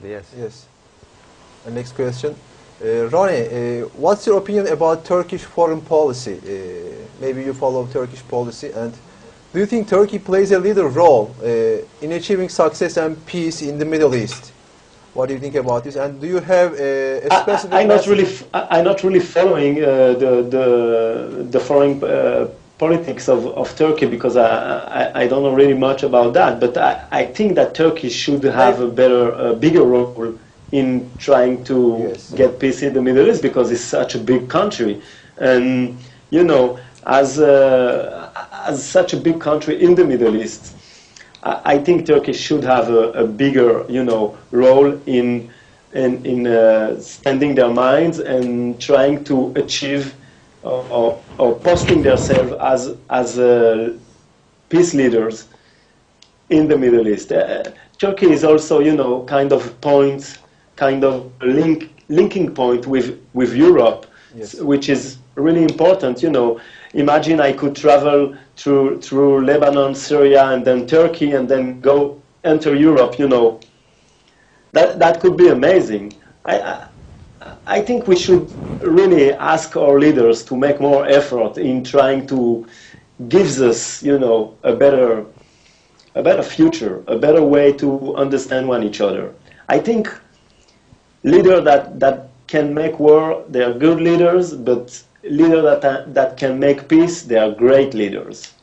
definitely, yes. Yes. And next question. Ronnie, what's your opinion about Turkish foreign policy? Maybe you follow Turkish policy, and do you think Turkey plays a leader role in achieving success and peace in the Middle East? What do you think about this? And do you have a specific? I'm not really following the foreign politics of Turkey, because I don't know really much about that. But I think that Turkey should have a bigger role in trying to get peace in the Middle East, because it's such a big country, and you know, as such a big country in the Middle East, I think Turkey should have a bigger, you know, role in spending their minds and trying to achieve or posting themselves as peace leaders in the Middle East. Turkey is also, you know, kind of linking point with Europe, which is really important. You know, imagine I could travel through Lebanon, Syria, and then Turkey, and then go enter Europe. You know, that could be amazing. I think we should really ask our leaders to make more effort in trying to give us, you know, a better future, a better way to understand one each other. I think leaders that can make war, they are good leaders, but leaders that can make peace, they are great leaders.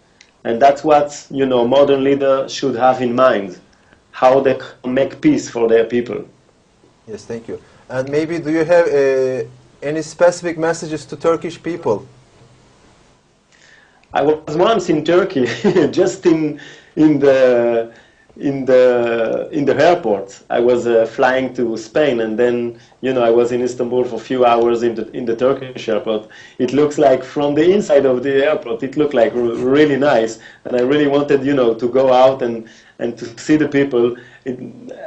And that's what, you know, modern leaders should have in mind, how they can make peace for their people. Yes, thank you. And maybe do you have any specific messages to Turkish people? I was once in Turkey, just in the airport. I was flying to Spain, and then, you know, I was in Istanbul for a few hours in the Turkish airport. It looks like from the inside of the airport, it looked like really nice, and I really wanted, you know, to go out and to see the people.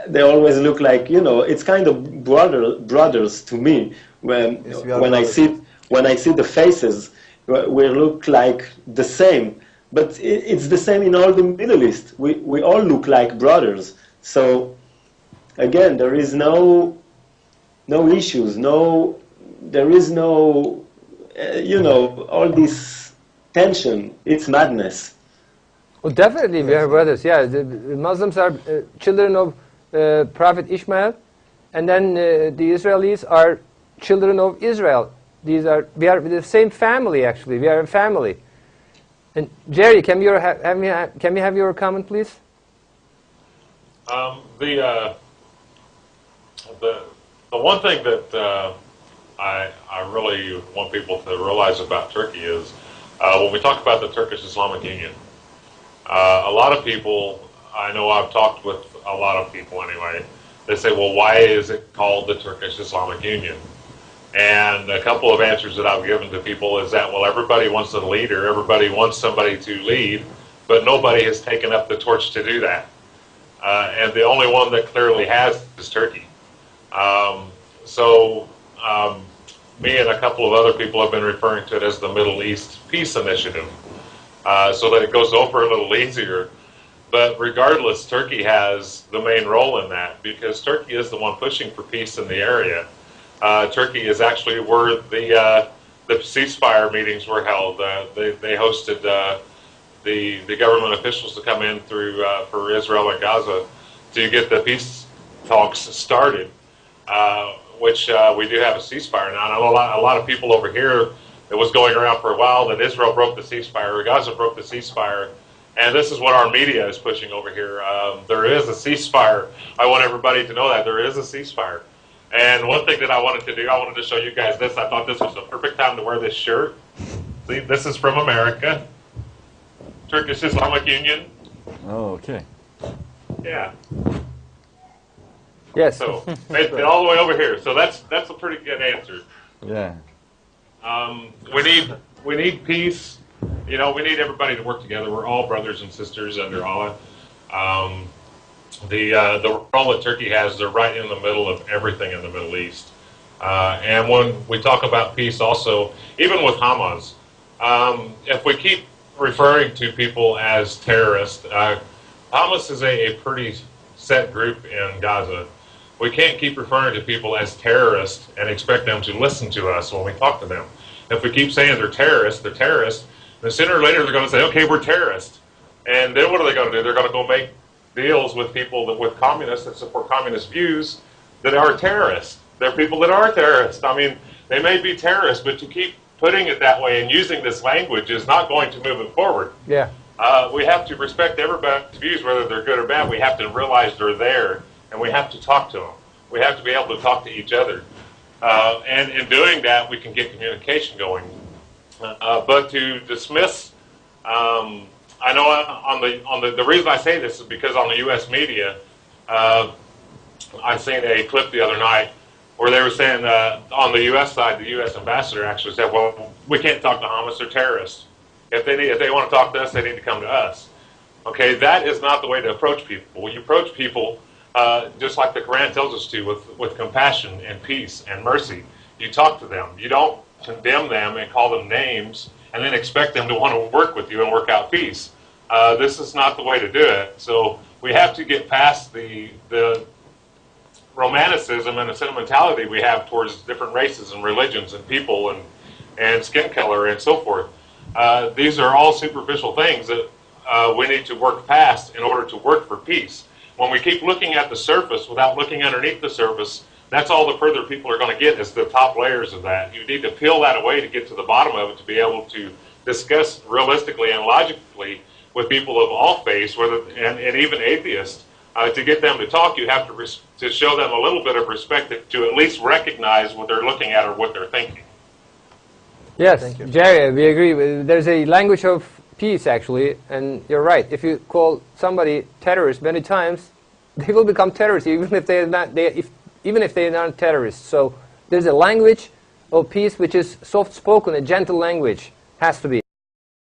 They always look like, you know, it's kind of brothers to me. When I see the faces, we look like the same. But it's the same in all the Middle East. We all look like brothers. So again, there is no issues. There is no, you know, all this tension. It's madness. Well, definitely we are brothers. Yeah, the Muslims are children of Prophet Ishmael, and then the Israelis are children of Israel. We are the same family, actually. We are a family. And Jerry, can we have your comment, please? The one thing that I really want people to realize about Turkey is when we talk about the Turkish Islamic Union, a lot of people, I know I've talked with a lot of people anyway, they say, well, why is it called the Turkish Islamic Union? And a couple of answers that I've given to people is that, well, everybody wants a leader, everybody wants somebody to lead, but nobody has taken up the torch to do that. And the only one that clearly has is Turkey. Me and a couple of other people have been referring to it as the Middle East Peace Initiative, so that it goes over a little easier. But regardless, Turkey has the main role in that, because Turkey is the one pushing for peace in the area. Turkey is actually where the ceasefire meetings were held. They hosted the government officials to come in through for Israel and Gaza to get the peace talks started, which we do have a ceasefire now. And I know a lot of people over here, it was going around for a while that Israel broke the ceasefire, or Gaza broke the ceasefire, and this is what our media is pushing over here. There is a ceasefire. I want everybody to know that there is a ceasefire. And one thing that I wanted to do, I wanted to show you guys this. I thought this was the perfect time to wear this shirt. See, this is from America. Turkish Islamic Union. Oh, okay. Yeah. Yes. So, made it all the way over here. So that's a pretty good answer. Yeah. We need peace. You know, we need everybody to work together. We're all brothers and sisters under Allah. The role that Turkey has, they're right in the middle of everything in the Middle East. And when we talk about peace also, even with Hamas, if we keep referring to people as terrorists, Hamas is a pretty set group in Gaza. We can't keep referring to people as terrorists and expect them to listen to us when we talk to them. If we keep saying they're terrorists, then sooner or later they're going to say, okay, we're terrorists. And then what are they going to do? They're going to go make deals with people with communists that support communist views that are terrorists. They're people that are terrorists. I mean, they may be terrorists, but to keep putting it that way and using this language is not going to move it forward. Yeah. We have to respect everybody's views, whether they're good or bad. We have to realize they're there, and we have to talk to them. We have to be able to talk to each other. And in doing that, we can get communication going. But to dismiss, I know on the reason I say this is because on the U.S. media, I seen a clip the other night where they were saying on the U.S. side, the U.S. ambassador actually said, well, we can't talk to Hamas, they're terrorists. If they want to talk to us, they need to come to us. Okay, that is not the way to approach people. You approach people just like the Quran tells us to, with compassion and peace and mercy. You talk to them. You don't condemn them and call them names and then expect them to want to work with you and work out peace. This is not the way to do it. So we have to get past the romanticism and the sentimentality we have towards different races and religions and people and skin color and so forth. These are all superficial things that we need to work past in order to work for peace. When we keep looking at the surface without looking underneath the surface, that's all the further people are going to get is the top layers of that. You need to peel that away to get to the bottom of it to be able to discuss realistically and logically with people of all faiths, and even atheists. To get them to talk, you have to show them a little bit of respect to at least recognize what they're looking at or what they're thinking. Yes, Thank you. Jerry, we agree. There's a language of peace, actually, and you're right. If you call somebody terrorist many times, they will become terrorists, even if they're not. Even if they're not terrorists. So there's a language of peace which is soft-spoken, a gentle language has to be.